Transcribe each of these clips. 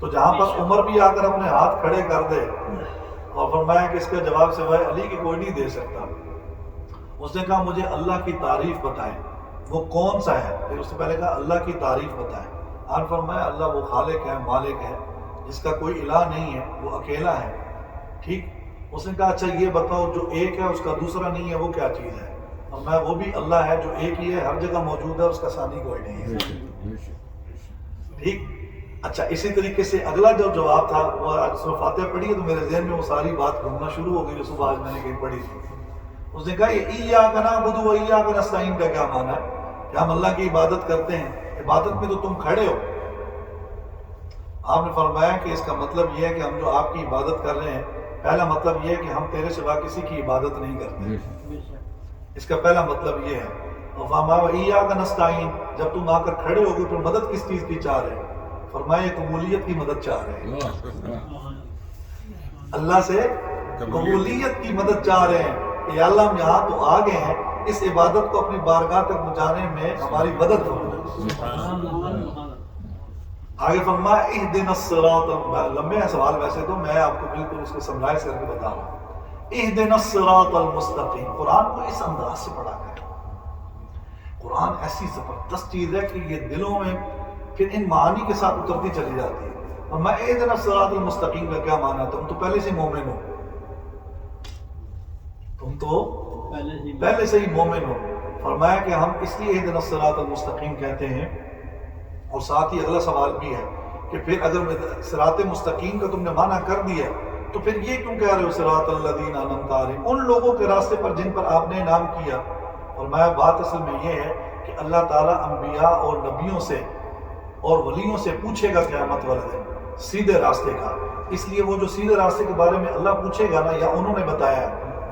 تو جہاں پر عمر بھی آ کر اپنے ہاتھ کھڑے کر دے اور فرمایا کہ اس کا جواب سوائے علی کی کوئی نہیں دے سکتا، اس نے کہا مجھے اللہ کی تعریف بتائیں، وہ کون سا ہے؟ پھر اس سے پہلے کہا اللہ کی تعریف بتائیں۔ آپ فرمایا اللہ وہ خالق ہے، مالک ہے، جس کا کوئی الہ نہیں ہے، وہ اکیلا ہے، ٹھیک۔ اس نے کہا اچھا یہ بتاؤ جو ایک ہے اس کا دوسرا نہیں ہے وہ کیا چیز ہے؟ اور میں وہ بھی اللہ ہے جو ایک ہی ہے، ہر جگہ موجود ہے، اس کا ثانی کوئی نہیں ہے، ٹھیک۔ اچھا اسی طریقے سے اگلا جو جواب تھا وہ آج سورہ فاتحہ پڑھی ہے تو میرے ذہن میں وہ ساری بات گھومنا شروع ہو گئی جو صبح آج میں نے کہیں پڑھی تھی۔ اس نے کہا یہ ایاک نعبد و ایاک نستعین کا کیا معنی ہے کہ ہم اللہ کی عبادت کرتے ہیں، عبادت میں تو تم کھڑے ہو۔ آپ نے فرمایا کہ اس کا مطلب یہ ہے کہ ہم جو آپ کی عبادت کر رہے ہیں، پہلا مطلب یہ ہے کہ ہم تیرے سوا کسی کی عبادت نہیں کرتے، اس کا پہلا مطلب یہ ہے۔ اور ایاک نستعین، جب تم آ کر کھڑے ہو گئے تو مدد کس چیز کی چاہ رہے ہیں؟ فرمایا قبولیت کی مدد چاہ رہے ہیں، اللہ سے قبولیت کی مدد چاہ رہے ہیں کہ یا اللہ ہم یہاں تو آ گئے ہیں، اس عبادت کو اپنی بارگاہ تک پہنچانے میں ہماری مدد کرو۔ آگے فرمایا اہدنا الصراط، لمبے ہیں سوال ویسے تو میں آپ کو بالکل اس کو سمرائز کر کے بتا رہا ہوں۔ اہدنا الصراط المستقیم، قرآن کو اس انداز سے پڑھا گیا۔ قرآن ایسی زبردست چیز ہے کہ یہ دلوں میں پھر ان معانی کے ساتھ اترتی چلی جاتی ہے۔ اور میں اہدنا الصراط المستقیم کا کیا معنی ہے؟ تم تو پہلے سے مومن ہو، تم تو پہلے سے ہی مومن ہو۔ فرمایا کہ ہم اس لیے اہدنا الصراط المستقیم کہتے ہیں، اور ساتھ ہی اگلا سوال بھی ہے کہ پھر اگر صراط مستقیم کا تم نے معنی کر دیا تو پھر یہ کیوں کہہ رہے ہو صراط الذین انعمت علیہم، ان لوگوں کے راستے پر جن پر آپ نے انعام کیا؟ فرمایا بات اصل میں یہ ہے کہ اللہ تعالیٰ انبیاء اور نبیوں سے اور ولیوں سے پوچھے گا قیامت والے دن سیدھے راستے کا، اس لیے وہ جو سیدھے راستے کے بارے میں اللہ پوچھے گا نا، یا انہوں نے بتایا،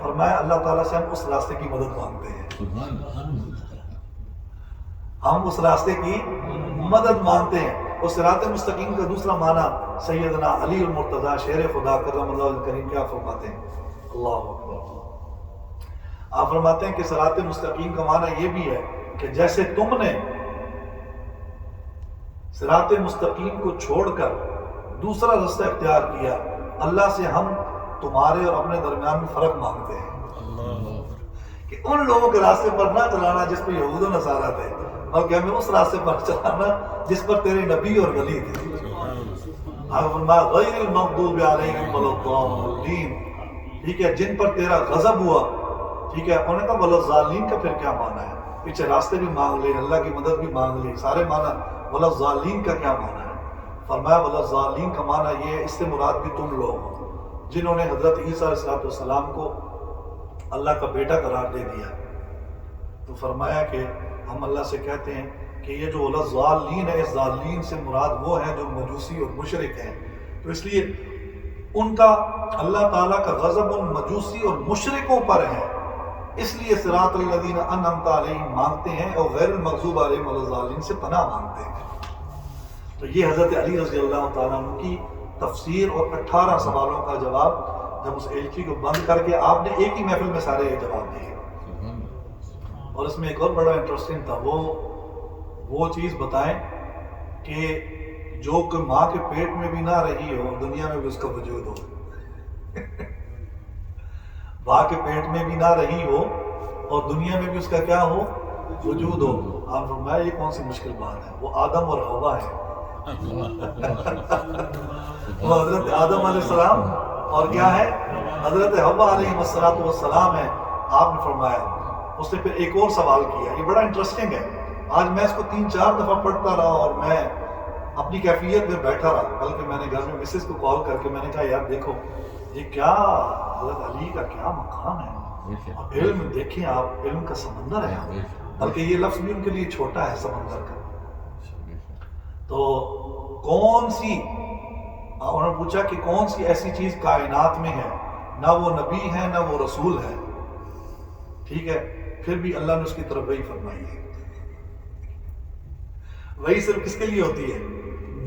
فرمایا اللہ تعالیٰ سے ہم اس راستے کی مدد مانگتے ہیں، ہم اس راستے کی مدد مانگتے ہیں۔ اور صراط مستقیم کا دوسرا معنی سیدنا علی المرتضیٰ شیر خدا کرم اللہ الکریم کیا فرماتے ہیں؟ اللہ اکبر۔ آپ فرماتے ہیں کہ صراط مستقیم کا معنی یہ بھی ہے کہ جیسے تم نے صراط مستقیم کو چھوڑ کر دوسرا راستہ اختیار کیا، اللہ سے ہم تمہارے اور اپنے درمیان میں فرق مانگتے ہیں کہ ان لوگوں کے راستے پر نہ چلانا جس پہ یہود و نصارہ تھے، بلکہ ہمیں اس راستے پر چلانا جس پر تیرے نبی اور ولی تھے۔ غیر المغضوب علیہم ولا الضالین، ٹھیک ہے، جن پر تیرا غضب ہوا، ٹھیک ہے۔ انہوں نے کہا ولا الضالین کا پھر کیا معنی ہے؟ پیچھے راستے بھی مانگ لے، اللہ کی مدد بھی مانگ لی، سارے معنی۔ ولا الضالین کا کیا معنی ہے؟ فرمایا ولا الضالین کا معنی یہ ہے، اس سے مراد بھی تم لوگ ہو جنہوں نے حضرت عیسیٰ علیہ السلام کو اللہ کا بیٹا قرار دے دیا۔ تو فرمایا کہ ہم اللہ سے کہتے ہیں کہ یہ جو ولا الضالین ہے، اس ضالین سے مراد وہ ہیں جو مجوسی اور مشرک ہیں، تو اس لیے ان کا اللہ تعالیٰ کا غضب ان مجوسی اور مشرکوں پر ہے، اس لیے صراط الذین انعمت علیہم مانگتے ہیں اور غیر المغضوب علیہم ولا الضالین سے پناہ مانگتے ہیں۔ تو یہ حضرت علی رضی اللہ تعالیٰ عنہ کی تفسیر اور 18 سوالوں کا جواب، جب اس ایلچی کو بند کر کے آپ نے ایک ہی محفل میں سارے یہ جواب دیے۔ اور اس میں ایک اور بڑا انٹرسٹنگ تھا، وہ چیز بتائیں کہ جو کہ ماں کے پیٹ میں بھی نہ رہی ہو دنیا میں بھی اس کا وجود ہو، ماں کے پیٹ میں بھی نہ رہی ہو اور دنیا میں بھی اس کا کیا ہو؟ وجود ہو۔ آپ فرمایا یہ کون سی مشکل بات ہے؟ وہ آدم اور حوا ہے، وہ حضرت آدم علیہ السلام اور کیا ہے؟ حضرت حوا علیہ السلام ہے۔ آپ نے فرمایا، اس نے پھر ایک اور سوال کیا، یہ بڑا انٹرسٹنگ ہے۔ آج میں اس کو 3-4 دفعہ پڑھتا رہا اور میں اپنی کیفیت میں بیٹھا رہا، بلکہ میں نے گھر میں مسز کو کال کر کے میں نے کہا یار دیکھو یہ کیا حضرت علی کا کیا مقام ہے، اور علم دیکھیں آپ، علم کا سمندر ہے، بلکہ یہ لفظ بھی ان کے لیے چھوٹا ہے سمندر کا۔ تو کون سی، انہوں نے پوچھا کہ کون سی ایسی چیز کائنات میں ہے نہ وہ نبی ہے نہ وہ رسول ہے، ٹھیک ہے، پھر بھی اللہ نے اس کی طرف وہی فرمائی ہے۔ وہی صرف کس کے لیے ہوتی ہے؟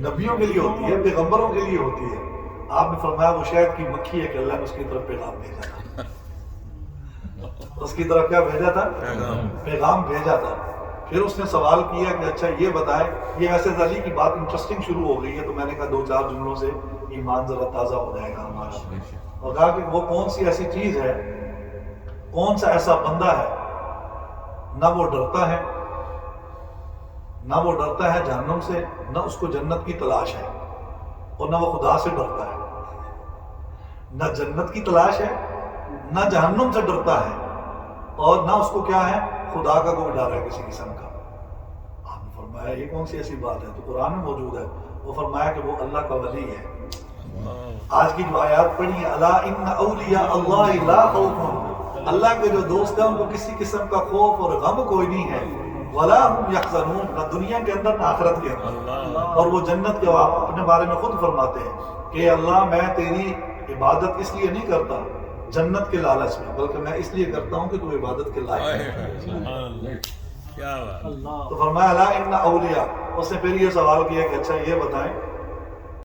نبیوں کے لیے ہوتی ہے، پیغمبروں کے لیے ہوتی ہے۔ آپ نے فرمایا وہ شہد کی مکھی ہے کہ اللہ نے اس کی طرف پیغام بھیجا تھا، اس کی طرف کیا بھیجا تھا؟ پیغام بھیجا تھا۔ پھر اس نے سوال کیا کہ اچھا یہ بتائیں، یہ ویسے علی کی بات انٹرسٹنگ شروع ہو گئی ہے، تو میں نے کہا 2-4 جملوں سے ایمان ذرا تازہ ہو جائے گا ہمارا، اور کہا کہ وہ کون سی ایسی چیز ہے، کون سا ایسا بندہ ہے نہ وہ ڈرتا ہے جہنم سے، نہ اس کو جنت کی تلاش ہے، اور نہ وہ خدا سے ڈرتا ہے، نہ جنت کی تلاش ہے، نہ جہنم سے ڈرتا ہے، اور نہ اس کو کیا ہے، خدا کا کوئی ڈر ہے کسی قسم کا۔ آپ نے فرمایا یہ کون سی ایسی بات ہے؟ تو قرآن میں موجود ہے، وہ فرمایا کہ وہ اللہ کا ولی ہے۔ آج کی جو آیات پڑھی ہے، الا ان اولیاء اللہ لا خوف، اللہ کے جو دوست ہیں ان کو کسی قسم کا خوف اور غم کوئی نہیں ہے، ولا هم يحزنون، نہ دنیا کے اندر نہ آخرت کے اندر۔ اور وہ جنت کے آپ اپنے بارے میں خود فرماتے ہیں کہ اللہ میں تیری عبادت اس لیے نہیں کرتا جنت کے لالچ میں، بلکہ میں اس لیے کرتا ہوں کہ تو عبادت کے لائق ہے۔ تو فرمایا لا ان اولیاء، اس نے پھر یہ سوال کیا کہ اچھا یہ بتائیں